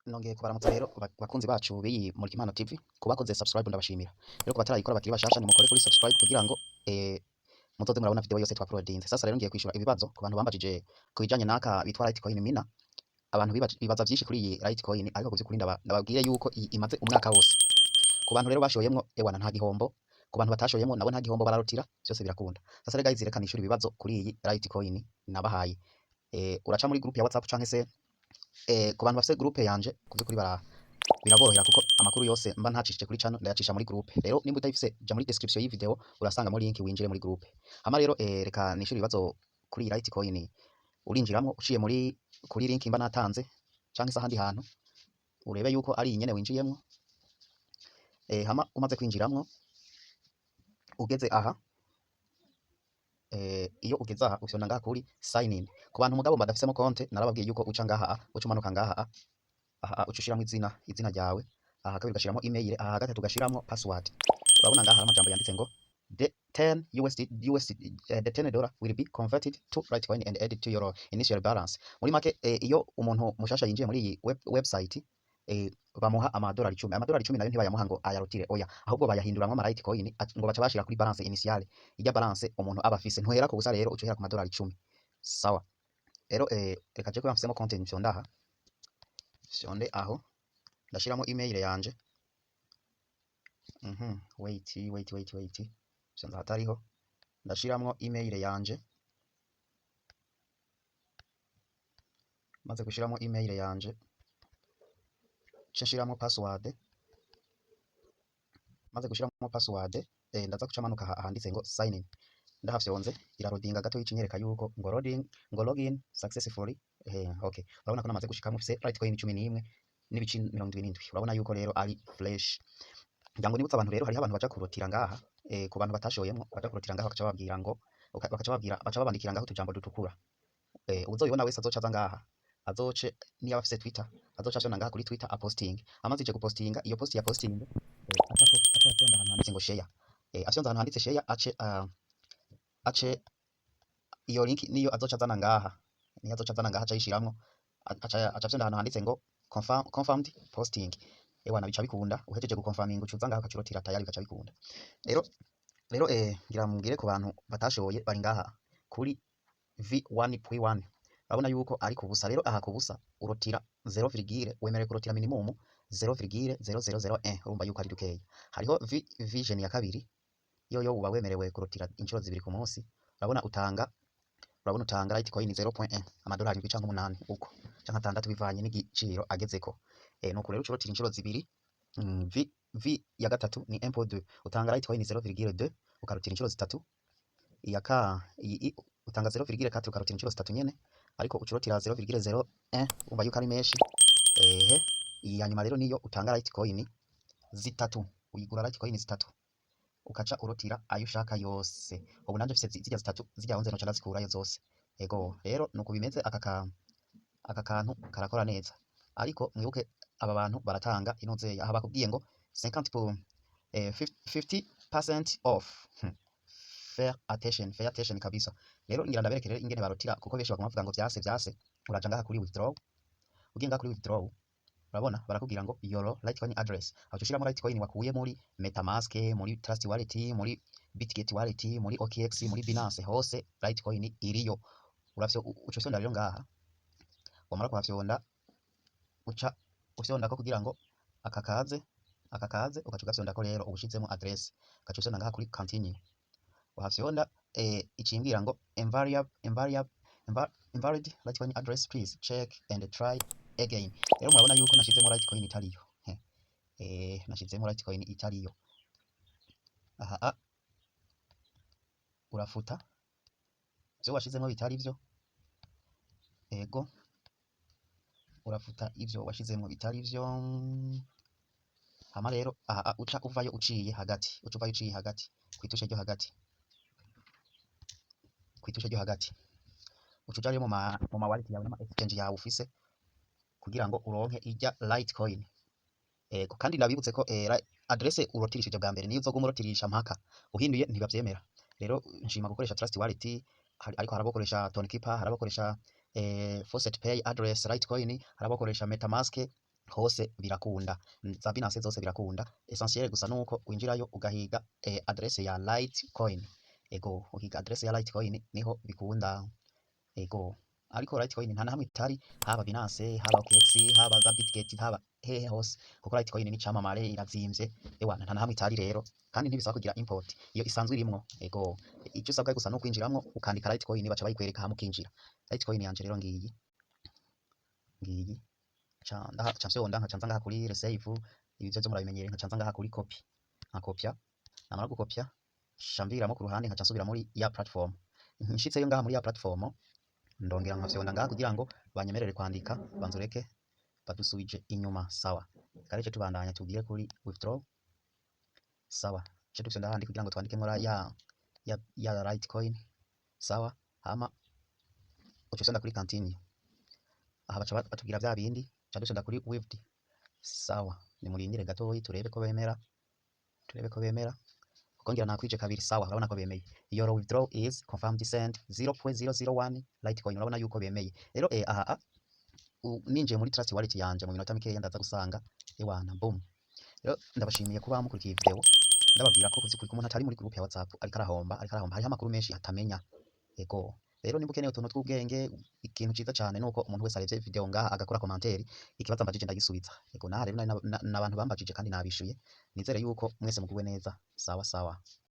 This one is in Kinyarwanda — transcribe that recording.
Nongeye kubaramutsa rero bakunzi bacu b'iyi Murikimana TV, kubakoze subscribe ndabashimira. Rero ku batarayikora bakiri bashasha nimukore kuri subscribe kugira ngo muzoze murabona video yose twaploadinze. Sasa rero ngiye kwishura ibibazo ku bantu bambajije ku bijanye naka bitwa Litecoin mina. Abantu bibaza vyinshi kuri iyi Litecoin, ariko kuvyukuri ndababwiye yuko imaze umwaka wose. Ku bantu rero bashoyemwo ewana nta gihombo, ku bantu batashoyemwo nabo nta gihombo bararutira, vyose birakunda. Sasa rero guys, reka nishura ibibazo kuri iyi Litecoin nabahaye. Uraca muri group ya WhatsApp canke se ku bantu bafise groupe yanje kuvyukuri biraborohera kuko amakuru yose mba ntacishije kuri channel ndayacisha muri groupe. Rero nimba utayifise ja muri description y'iyi video urasanga muri link winjire muri groupe. Hama rero reka nishura ibibazo kuri Litecoin, urinjiramwo uciye kuri link mba natanze canke se ahandi hantu urebe yuko ari inyene winjiyemwo. Hama umaze kwinjiramwo ugeze aha, iyo ugeze aha ufyonda ngaha kuri sign in. Ku bantu mugabo badafisemo konte narababwiye yuko uca ngaha uca umanuka ngaha uca ushiramo izina ryawe, aha kabiri ugashiramo email, aha gatatu ugashiramo password. Urabona ngaha hari amajambo yanditse ngo the $10 will be converted to Litecoin and added to your initial balance. Muri make iyo umuntu mushasha yinjiye muri iyi website bamuha amadolari 10. Amadolari 10 nayo ntibayamuha ngo ayarutire oya, ahubwo bayahinduramwo ama Litecoin ngo baca bashira kuri balance initiale. Ijya balance umuntu aba afise ntuhera ku busa, rero ucuhera ku madolari 10. Sawa. Rero reka je ko mfisemo content fyonda aha. Fyonde aho ndashiramo email yanje. Wait. Fyonda hatariho. Ndashiramo email yanje. Maze gushiramo email yanje nshiramo password. Maze gushiramo password ndaza kuca manuka ahanditse ngo sign in. Ndahafyonze irarodinga gato yicinyereka yuko ngo login successfully. Okay, urabona ko namaze gushika mufise Litecoin 11 n'ibici 77. Urabona yuko rero ari fresh. Ndango nibutsa abantu rero hari abantu baca kurotira ngaha, ku bantu batashoyemwo baca kurotira ngaha bakaca babwira ngo baca babandikira ngaho tujambo dutukura. Uzoyibona wese azoca aza ngaha azoce niyo afise Twitter azoca ashona ngaha kuri Twitter aposting. Amaze je gupostinga iyo post ya posting aca ashonda ahantu handitse ngo share. Ashonda ahantu handitse share ace iyo link niyo azoca azana ngaha, niyo azoca azana ngaha aca yishiramwo, aca ashonda ahantu handitse ngo confirmed posting. Ewana bica bikunda, uhejeje guconfirming ucuza ngaha ukacurotira tayari bica bikunda. Rero ngira mubwire ku bantu batashoboye bari ngaha kuri V1.1. Urabona yuko ari kubusa. Rero aha kubusa urotira 0, wemerewe kurotira minimum 0,0001. Urumva yuko ari dukeya. Hariho vision ya kabiri yo uba wemerewe kurotira inshuro zibiri ku munsi. Urabona utanga Litecoin 0.1 amadolari 8 uko canke 6 bivanye n'igiciro agezeko. Nuko rero ucurotira inshuro zibiri. V ya gatatu ni 1.2 utanga Litecoin 0,2 ukarotira inshuro zitatu. Iyi utanga 0,4 ukarotira inshuro zitatu nyene, ariko ucurotira 0,01 umva yuko ari menshi. Iyi hanyuma rero niyo utanga Litecoin zitatu, uyigura Litecoin zitatu ukaca urotira ayo ushaka yose. Ubu nanje mfise zijya zitatu, zijya 11 no cara zikurayo zose. Ego rero nuko bimeze. Aka kantu karakora neza, ariko mwibuke aba bantu baratanga inoze aha bakubwiye ngo 50% off. Fair attention kabisa. Rero ngira ndabereke rero ingene barotira, kuko benshi bavuga ngo vyase. Uraja ngaha kuri withdraw. Ugiye ngaha kuri withdraw urabona barakubwira ngo your Litecoin address. Aho ushiramo Litecoin wakuye muri MetaMask, muri Trust Wallet, muri Bitget Wallet, muri OKX, muri Binance, hose Litecoin iriyo. Urafyo ucusonda rero ngaha. Wamara kuhafyonda uca ufyonda ko kugira ngo akakaze ugaca ugafyonda ko rero ubushizemo address. Ugaca usonda ngaha kuri continue. Wahafyonda icimbwira ngo invalid Litecoin address, please check and try again. Rero murabona yuko nashizemo Litecoin itariyo. Nashizemo Litecoin itariyo. Aha urafuta byo washizemo bitari byo. Ego urafuta ivyo washizemo bitari byo. Hama rero aha uca uvayo uciye hagati, kwitushe ryo hagati. Ucuja rero mu ma wallet yawe n'ama exchange yawe ufise kugira ngo uronke ijya Litecoin. Kandi ndabibutse ko address urotirishije bwa mbere niyo uzoga umurotirisha mpaka uhinduye ntibavyemera. Rero nshima gukoresha Trust Wallet, ariko harabokoresha Tonkeeper, harabokoresha Faucet Pay address Litecoin, harabokoresha MetaMask, hose birakunda, za Binance zose birakunda, essentiel gusa nuko winjirayo ugahiga adresse ya Litecoin, ego uhiga adresse ya Litecoin niho bikunda, ego ariko Litecoin nta na hamwe itari, haba Binance, haba OKX, haba za Bitget, haba hehe hose, kuko Litecoin ni camamare, irazimvye, ewana nta na hamwe itari rero, kandi ntibisaba kugira import, iyo isanzwe irimwo, ego icyo usabwa gusa no kwinjiramwo ukandika Litecoin baca bayikwereka hamwe ukinjira. Litecoin yanje rero ngiyi ca nfyonda nkaca nza ngaha kuri receive, ibyo byo murabimenyereye, nkaca nza ngaha kuri copy, nkakopya, namara gukopya ca mviramo ku ruhande, nkaca nsubira muri ya platform, nshitseyo ngaha muri ya platform ndongera nkafyonda ngaha kugira ngo banyemerere kwandika, banzureke badusubije inyuma, sawa karece tubandanya tugiye kuri withdraw, sawa ce dufyonda handi kugira ngo twandikemo ya Litecoin, sawa hama ucusonda kuri continue, aha baca batubwira bya bindi, ca dusonda kuri withd, sawa nimurindire gatoyi turebe ko bemera, kuko ngira nakwije kabiri, sawa urabona ko bemeye, your withdraw is confirmed send 0.001 Litecoin, urabona yuko bemeye rero. Aha ninjiye muri Trust Wallet yanje mu minota mikeya ndaza gusanga ewana boom. Rero ndabashimiye kuba mukurikiye video, ndababwira ko kuri umuntu atari muri group ya WhatsApp ariko arahomba, hariho amakuru menshi atamenya, ego rero nimba ukeneye utuntu tw'ubwenge, ikintu ciza cyane nuko umuntu wese arebye video ngaha agakora commentaire, ikibazo mbajije ndagisubiza, ego naha rero n'abantu bambajije kandi nabishuye, nizere yuko mwese muguwe neza, sawa sawa.